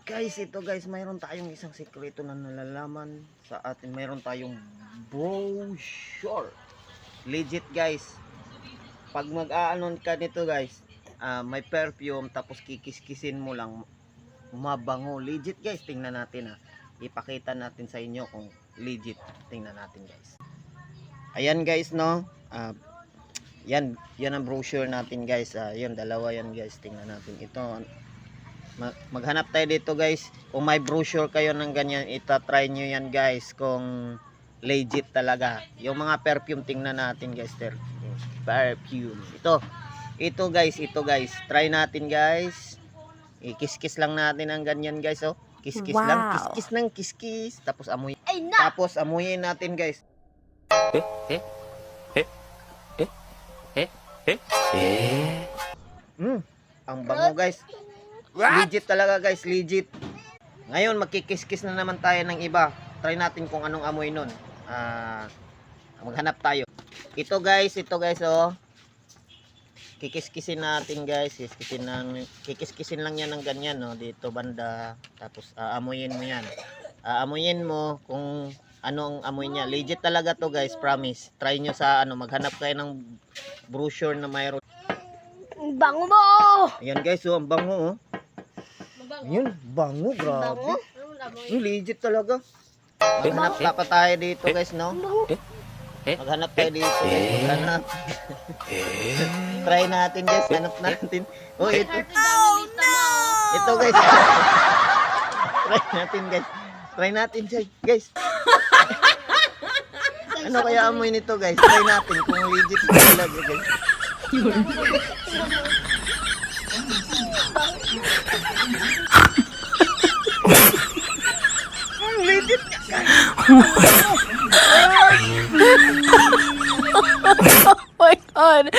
Guys, ito guys, mayroon tayong isang sikreto na nalalaman sa atin. Mayroon tayong brochure. Legit guys. Pag mag-aanon ka nito guys, may perfume tapos kikiskisin mo lang, mabango. Legit guys, tingnan natin Ipakita natin sa inyo kung legit. Tingnan natin guys. Ayan guys no. Yan ang brochure natin guys. Yun, dalawa yan guys. Tingnan natin. Ito, maghanap tayo dito guys. Kung may brochure kayo ng ganyan, itatry nyo yan guys kung legit talaga. Yung mga perfume, tingnan natin guys. Perfume. Ito guys. Try natin guys. Ikis-kis lang natin ang ganyan guys. Oh. Kiskis Wow. lang. Kiskis ng kiskis. Tapos amuyin natin guys. Ang bango guys. Legit talaga guys, legit. Ngayon magkikiskis na naman tayo ng iba. Try natin kung anong amoy nun. Maghanap tayo. Ito guys oh. Kikiskisin natin guys. Kikiskisin lang yan ng ganyan no, dito banda. Tapos amuyin mo yan. Amuyin mo kung ano ang amoy niya. Legit talaga to guys, promise. Try nyo sa maghanap kayo ng brochure na mayroon. Bango mo! Ayan guys, ang bango oh. Ayun, bango, grabe. Legit talaga. Maghanap pa tayo dito guys, no? Maghanap tayo dito guys. Maghanap. Try natin guys, hanap natin. Oh, ito. Ito guys. Try natin guys. Try natin guys. Ano kaya amoy nito guys? Try natin kung legit talaga guys. Legit guys. Oh my god!